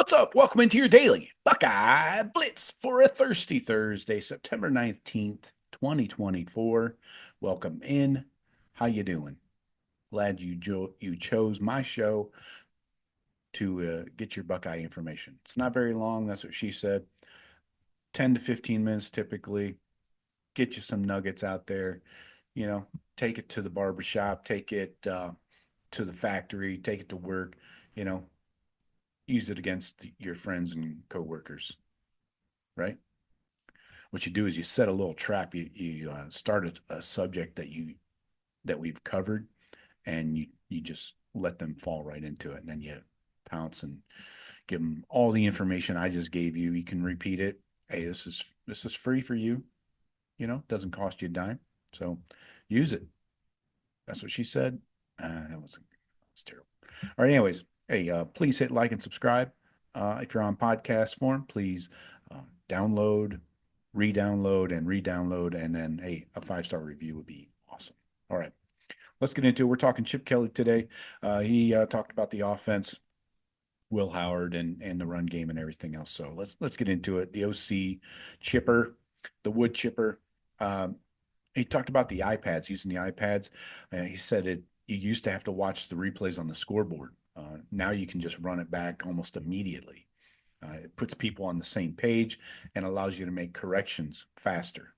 What's up? Welcome into your daily Buckeye Blitz for a thirsty Thursday, September 19th, 2024. Welcome in. How you doing? Glad you chose my show to get your Buckeye information. It's not very long, that's what she said. 10 to 15 minutes typically. Get you some nuggets out there. You know, take it to the barbershop, take it to the factory, take it to work, you know, use it against your friends and coworkers, right? What you do is you set a little trap. You start a subject that we've covered, and you just let them fall right into it, and then you pounce and give them all the information I just gave you. You can repeat it. Hey, this is free for you. You know, doesn't cost you a dime, so use it. That's what she said. That's terrible. All right, anyways, hey, please hit like and subscribe. If you're on podcast form, please download, re-download, and re-download, and then hey, a 5-star review would be awesome. All right, let's get into it. We're talking Chip Kelly today. He talked about the offense, Will Howard, and the run game and everything else. So let's get into it. The OC chipper, the wood chipper. He talked about the iPads, using the iPads. He said you used to have to watch the replays on the scoreboard. Now you can just run it back almost immediately. It puts people on the same page and allows you to make corrections faster.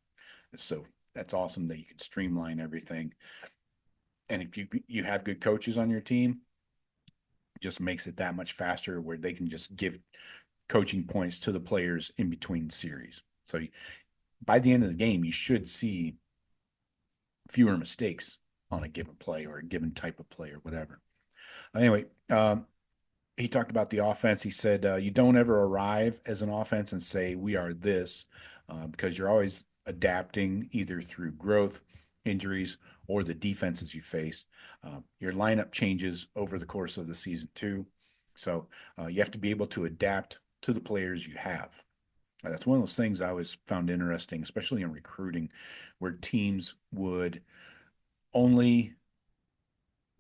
So that's awesome that you can streamline everything. And if you have good coaches on your team, it just makes it that much faster where they can just give coaching points to the players in between series. So by the end of the game, you should see fewer mistakes on a given play or a given type of play or whatever. Anyway, he talked about the offense. He said, you don't ever arrive as an offense and say, we are this, because you're always adapting either through growth, injuries, or the defenses you face. Your lineup changes over the course of the season, too. So you have to be able to adapt to the players you have. That's one of those things I always found interesting, especially in recruiting, where teams would only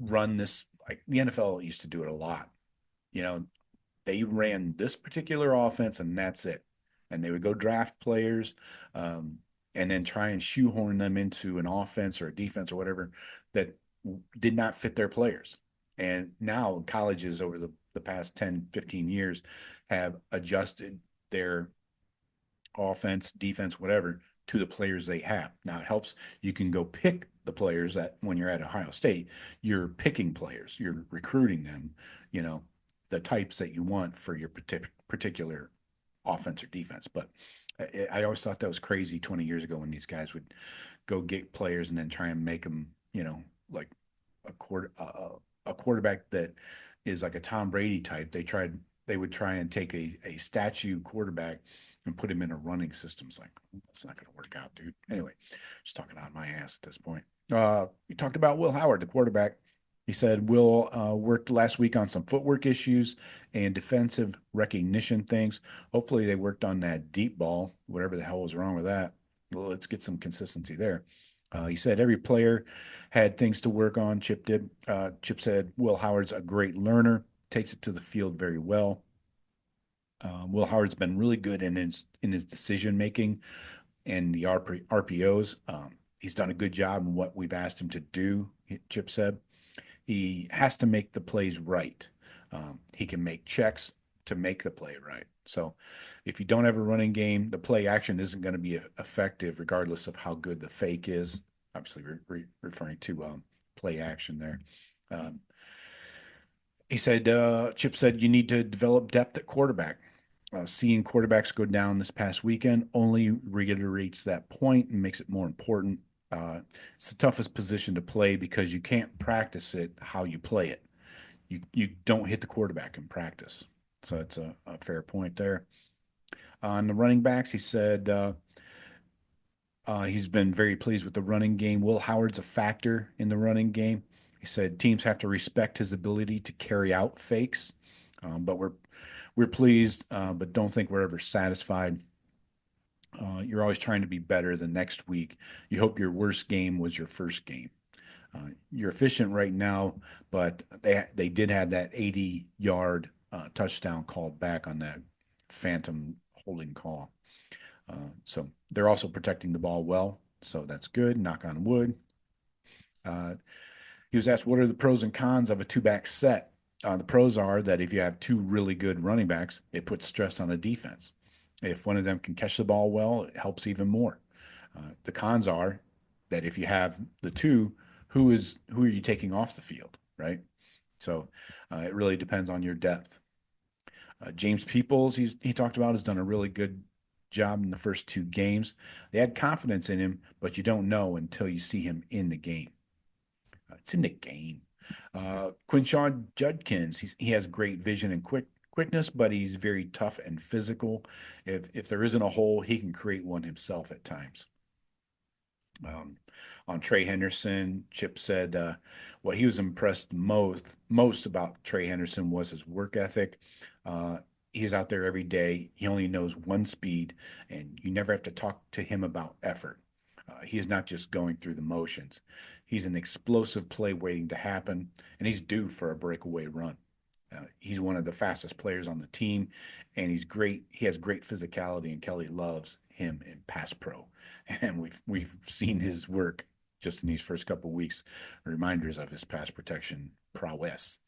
run this. Like the NFL used to do it a lot. You know, they ran this particular offense and that's it. And they would go draft players and then try and shoehorn them into an offense or a defense or whatever that did not fit their players. And now colleges over the past 10, 15 years have adjusted their offense, defense, whatever, to the players they have. Now it helps. You can go pick the players that when you're at Ohio State, you're picking players, you're recruiting them, you know, the types that you want for your particular offense or defense. But I always thought that was crazy 20 years ago when these guys would go get players and then try and make them, you know, like a quarterback that is like a Tom Brady type. They would try and take a statue quarterback and put him in a running system. It's like, that's not going to work out, dude. Anyway, just talking out my ass at this point. We talked about Will Howard, the quarterback. He said Will worked last week on some footwork issues and defensive recognition things. Hopefully, they worked on that deep ball, whatever the hell was wrong with that. Well, let's get some consistency there. He said every player had things to work on. Chip did. Chip said Will Howard's a great learner, takes it to the field very well. Will Howard's been really good in his decision making and the RPOs. He's done a good job in what we've asked him to do. Chip said he has to make the plays right. He can make checks to make the play right. So if you don't have a running game, the play action isn't going to be effective regardless of how good the fake is. Obviously, we're referring to play action there. He said, Chip said, you need to develop depth at quarterback. Seeing quarterbacks go down this past weekend only reiterates that point and makes it more important. It's the toughest position to play because you can't practice it how you play it. You don't hit the quarterback in practice. So it's a fair point there. On the running backs, he said he's been very pleased with the running game. Will Howard's a factor in the running game. He said teams have to respect his ability to carry out fakes, but we're pleased, but don't think we're ever satisfied. You're always trying to be better the next week. You hope your worst game was your first game. You're efficient right now, but they did have that 80-yard touchdown called back on that phantom holding call. So they're also protecting the ball well. So that's good. Knock on wood. Uh, he was asked, what are the pros and cons of a two-back set? The pros are that if you have two really good running backs, it puts stress on a defense. If one of them can catch the ball well, it helps even more. The cons are that if you have the two, who are you taking off the field, right? So it really depends on your depth. James Peoples, he talked about, has done a really good job in the first two games. They had confidence in him, but you don't know until you see him in the game. It's in the game. Quinshawn Judkins, he has great vision and quickness, but he's very tough and physical. If there isn't a hole, he can create one himself at times. On Trey Henderson, Chip said what he was impressed most about Trey Henderson was his work ethic. He's out there every day. He only knows one speed, and you never have to talk to him about effort. He is not just going through the motions. He's an explosive play waiting to happen, and he's due for a breakaway run. He's one of the fastest players on the team, and he's great. He has great physicality, and Kelly loves him in pass pro. And we've seen his work just in these first couple of weeks, reminders of his pass protection prowess.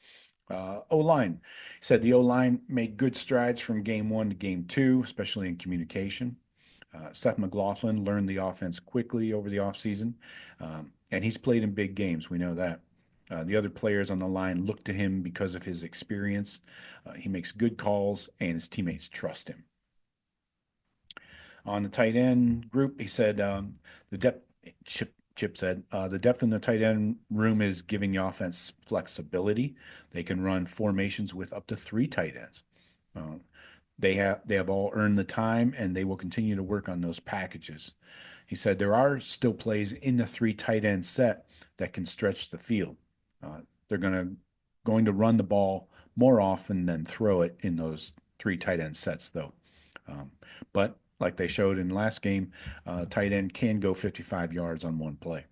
O-line said the O-line made good strides from game one to game two, especially in communication. Seth McLaughlin learned the offense quickly over the offseason, and he's played in big games. We know that. The other players on the line look to him because of his experience. He makes good calls, and his teammates trust him. On the tight end group, he said the depth. Chip said the depth in the tight end room is giving the offense flexibility. They can run formations with up to three tight ends. They have all earned the time, and they will continue to work on those packages. He said there are still plays in the three tight end set that can stretch the field. They're going to run the ball more often than throw it in those three tight end sets, though. But like they showed in the last game, tight end can go 55 yards on one play.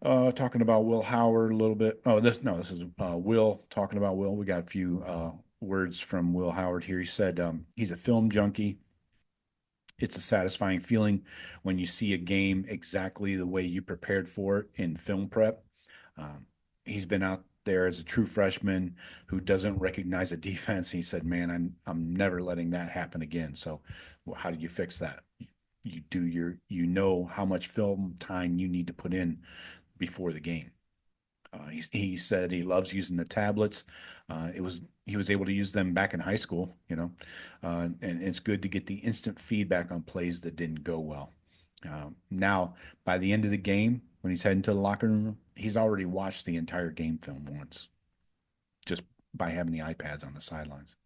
Talking about Will Howard a little bit. Oh, this is Will talking about Will. We got a few words from Will Howard here. He said he's a film junkie. It's a satisfying feeling when you see a game exactly the way you prepared for it in film prep. He's been out there as a true freshman who doesn't recognize a defense. He said, "Man, I'm never letting that happen again." So, well, how do you fix that? You know how much film time you need to put in before the game. He said he loves using the tablets. He was able to use them back in high school, and it's good to get the instant feedback on plays that didn't go well. Now, by the end of the game, when he's heading to the locker room, he's already watched the entire game film once, just by having the iPads on the sidelines.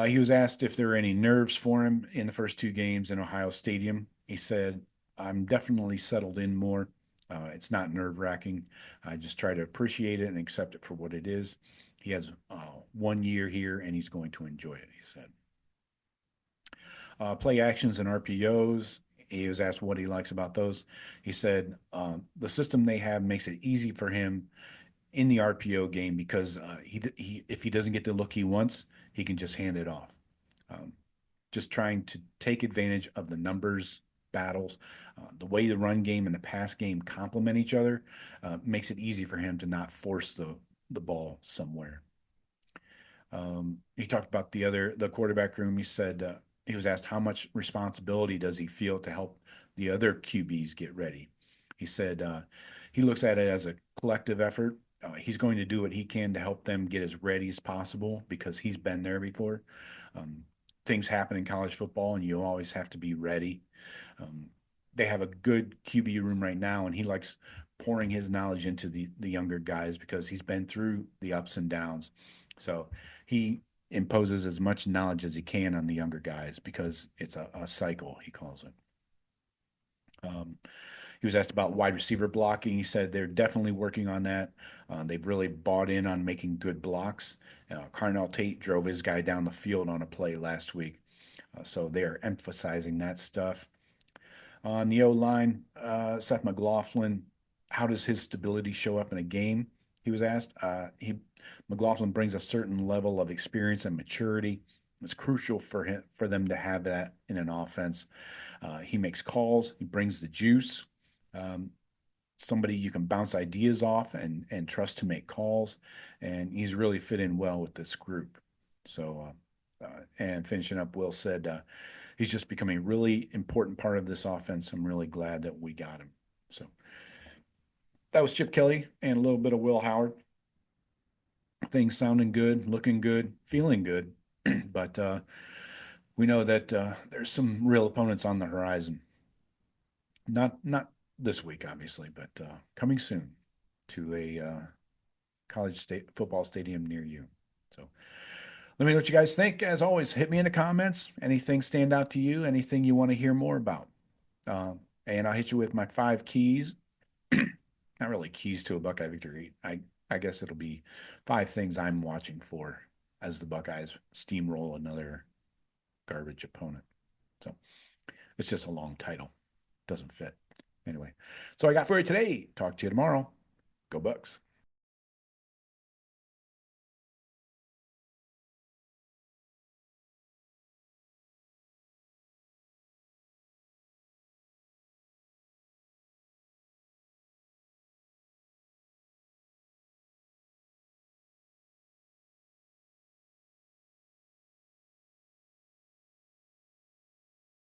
He was asked if there were any nerves for him in the first two games in Ohio Stadium. He said, "I'm definitely settled in more. It's not nerve-wracking. I just try to appreciate it and accept it for what it is. He has 1 year here, and he's going to enjoy it," he said. Play actions and RPOs. He was asked what he likes about those. He said the system they have makes it easy for him in the RPO game because if he doesn't get the look he wants, he can just hand it off. Just trying to take advantage of the numbers battles, the way the run game and the pass game complement each other makes it easy for him to not force the ball somewhere. He talked about the quarterback room. He said he was asked how much responsibility does he feel to help the other QBs get ready. He said he looks at it as a collective effort. He's going to do what he can to help them get as ready as possible because he's been there before. Things happen in college football, and you always have to be ready. They have a good QB room right now, and he likes pouring his knowledge into the younger guys because he's been through the ups and downs. So he imposes as much knowledge as he can on the younger guys because it's a cycle, he calls it. He was asked about wide receiver blocking. He said they're definitely working on that. They've really bought in on making good blocks. Carnell Tate drove his guy down the field on a play last week. So they are emphasizing that stuff. On the O-line, Seth McLaughlin, how does his stability show up in a game? He was asked. McLaughlin brings a certain level of experience and maturity. It's crucial for them to have that in an offense. He makes calls. He brings the juice. Um, Somebody you can bounce ideas off and trust to make calls, and he's really fit in well with this group. So, and finishing up, Will said he's just becoming a really important part of this offense. I'm really glad that we got him. So that was Chip Kelly and a little bit of Will Howard. Things sounding good, looking good, feeling good, but we know that there's some real opponents on the horizon. Not this week, obviously, but coming soon to a college state football stadium near you. So let me know what you guys think. As always, hit me in the comments. Anything stand out to you? Anything you want to hear more about? And I'll hit you with my 5 keys. Not really keys to a Buckeye victory. I guess it'll be 5 things I'm watching for as the Buckeyes steamroll another garbage opponent. So it's just a long title. Doesn't fit. Anyway, so I got for you today. Talk to you tomorrow. Go Bucks.